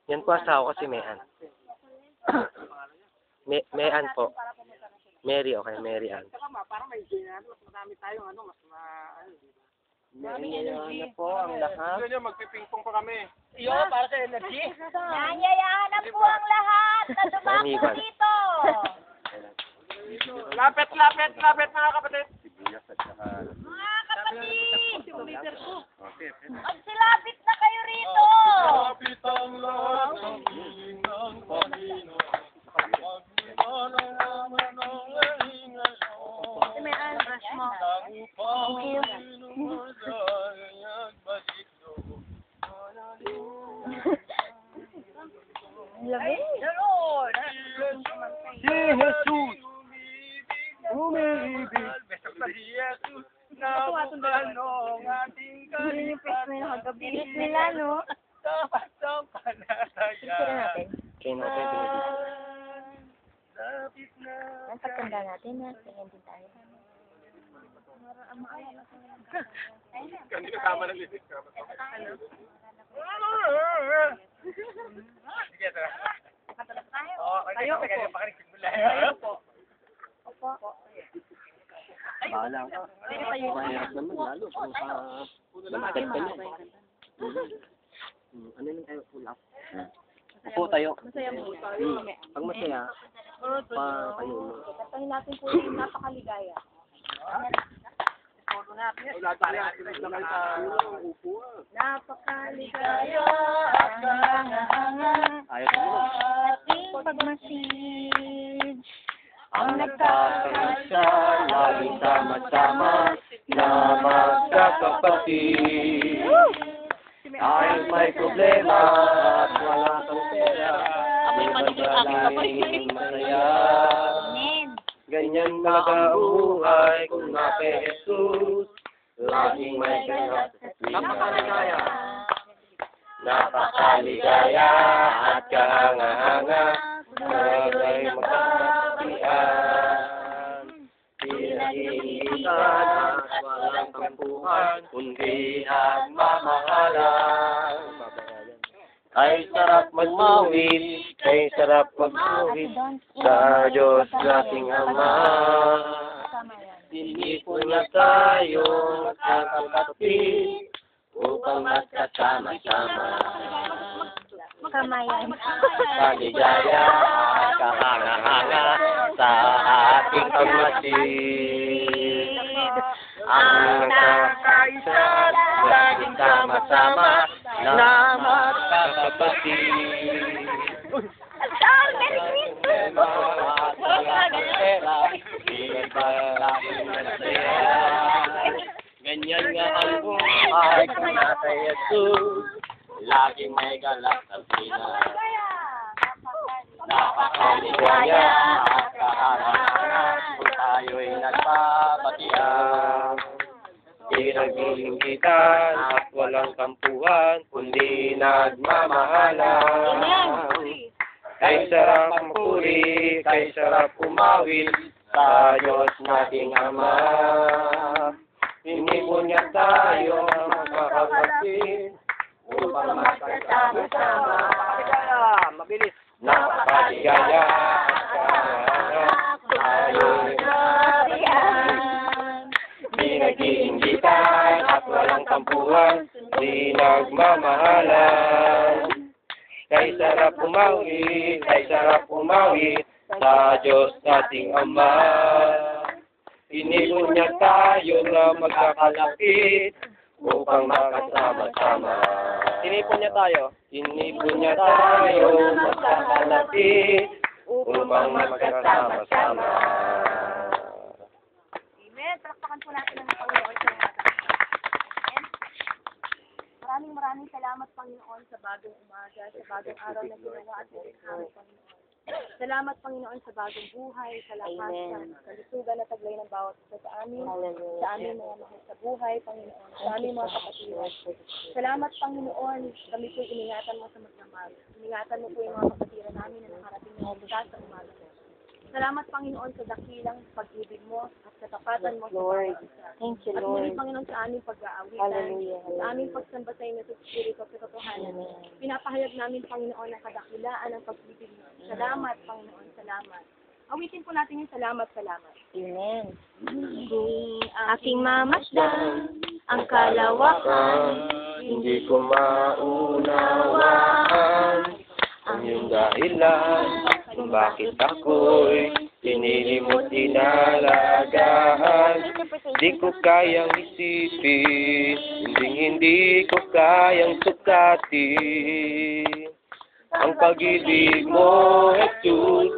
Yan po asawa ko si Mean. Mean po. Mary, okay, Mary Ann. Parang may marami tayong mas Ano po ang lahat? Gusto nyo, magpipingpong pa kami. Iyo, para sa energy. Nanyayahan po ang lahat na dumako dito. Lapit mga kapatid. Mga kapatid, magsilapit na kayo rito. Lapit ang lahat ng hiling ng Panginoon. Pagniman ang naman ng lahing ngayon. May almas mo. Thank you. The Lord. Si Jesus! Umibig si Jesus na bukalong ating kalimutan. Bilis nila, no? Dapat sa panataya. Kaya natin pinag- Lapit na. Ang pagtanda natin, na tingin din tayo. Kanina tama na lisit ka. Sige, tara. Tayo po. Opo. Bahala ka. Mahirap naman lalo kung malakad ka niya. Ano yung tayo ulap? Upo tayo. Masaya mo. Pag masaya, kayo mo. Tatanungin natin po yung napakaligaya. Napakaligaya. Ayos mo. Ating pagmasid. Ang nagkakasya, laging sama-sama, na magkakapatid. Kahit may problema at wala kang pera, di madalangin masaya. Ganyan talaga ang buhay kung na kay Jesus, laging may ganap. Napakaligaya. Napakaligaya at kahanga-hanga, sabay magkakabian. Pinag-iitan at walang tampuhan, kundi ang mamahalan. Ay sarap magmawid, ay sarap magmawid sa Diyos ating Ama. Tinipon niya tayo magkakapatid upang magkasama-sama. Kamayan. Paligaya, kahanga-hanga sa ating pagmasid. Ang nakaisa, laging sama-sama na magkakapatid. Merry Christmas! Ganyan nga ang buhay kung nasa Jesus, laging may galak at sina. Napakaligaya at kahanga-hanga kung tayo'y nagpapatiyan. Pinag-iingitan at walang kampuhan, kundi nagmamahalan. Kay sarap magpuri, kay sarap umawit sa Diyos nating Ama. Inipon niya tayo magkakapatid upang magkasama-sama. Mabilis. Napakaligaya at kahanga-hanga tayo'y di nag-iingitan at walang tampuhan, di nagmamahalan. Kay sarap umawit sa Diyos nating Ama. Inipon niya tayo na magkakalapit upang magkasama-sama. Tinipon niya tayo. Inipon niya tayo magkakalapit upang magkasama-sama. Amen. Palakpakan po natin ang Panginoon sa mga kapatid. Maraming salamat, Panginoon, sa bagong umaga, sa bagong araw na ginawa at nilikha mo, Panginoon. Salamat, Panginoon, sa bagong buhay, sa lakas, sa kalusugan at taglay ng bawat isa sa amin, sa aming mga mahal sa buhay, Panginoon, sa aming mga kapatid. Salamat, Panginoon, kami po'y iningatan mo sa magdamag. Iningatan mo po yung mga kapatiran namin na nakarating ng bukas sa umaga. Salamat, Panginoon, sa dakilang pag-ibig mo at katapatan mo sa Lord. bawat isa. Thank you, At Lord. muli, Panginoon, sa aming pag-aawitan, Hallelujah, sa aming pagsamba sa inyo sa Espiritu at sa katotohanan. Pinapahayag namin, Panginoon, ang kadakilaan ng pag-ibig mo. Salamat, Panginoon, salamat. Awitin po natin yung salamat. Amen. Kung aking mamasdan ang kalawakan, Hindi ko maunawaan ang iyong dahilan kung bakit ako'y pinilimot inalagaan. Di ko kayang isipin, hindi ko kayang sukatin ang pag-ibig mo, Jesus,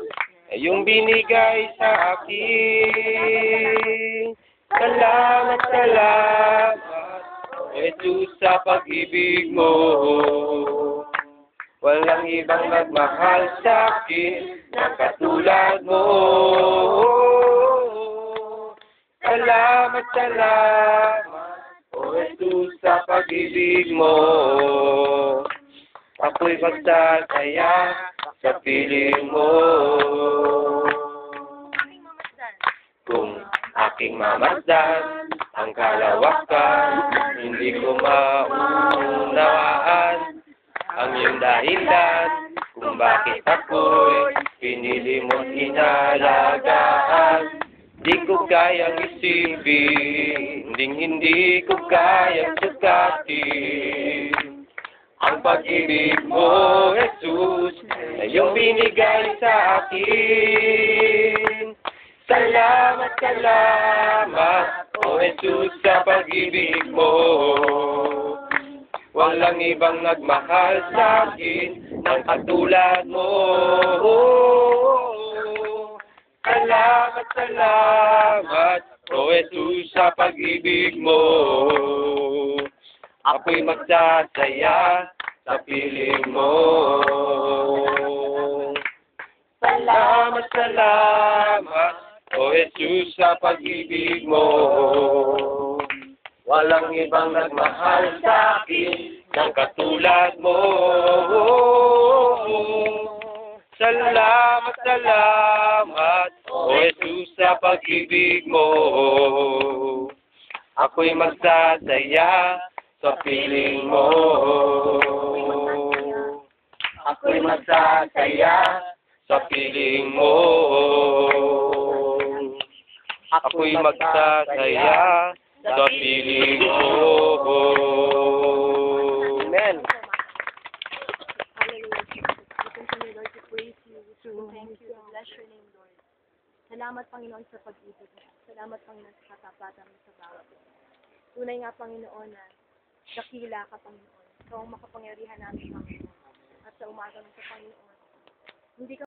ay iyong binigay sa akin. Salamat, Jesus, sa pag-ibig mo. Walang ibang nagmahal sa akin na katulad mo. Salamat, Jesus, sa pag-ibig mo. Ako'y magsasaya sa piling mo. Kung aking mamasdan ang kalawakan, hindi ko maunawaan ang iyong dahilan kung bakit ako'y pinili mo't inalagaan. Di ko kayang isipin, hindi ko kayang sukatin ang pag-ibig mo, Jesus, na iyong binigay sa akin. Salamat, O Jesus, sa pag-ibig mo. Walang ibang nagmahal sa akin ng katulad mo. Salamat, O Jesus, sa pag-ibig mo. Ako'y magsasaya sa piling mo. Salamat, O Jesus, sa pag-ibig mo. Walang ibang nagmahal sa akin ng katulad mo. Salamat, O Jesus, sa pag-ibig mo. Ako'y magsasaya sa piling mo. Ako'y magsasaya sa piling mo. Ako'y magsasaya sa piling mo. Amen. Hallelujah. We continue, Lord, to praise you. We thank you. We bless your name, Lord. Salamat, Panginoon, sa pag-ibig mo. Salamat, Panginoon, sa katapatan mo sa bawat isa. Tunay nga, Panginoon, na dakila ka, Panginoon. Ikaw ang makapangyarihan namin, Panginoon. At sa umaga mo sa Panginoon, hindi ka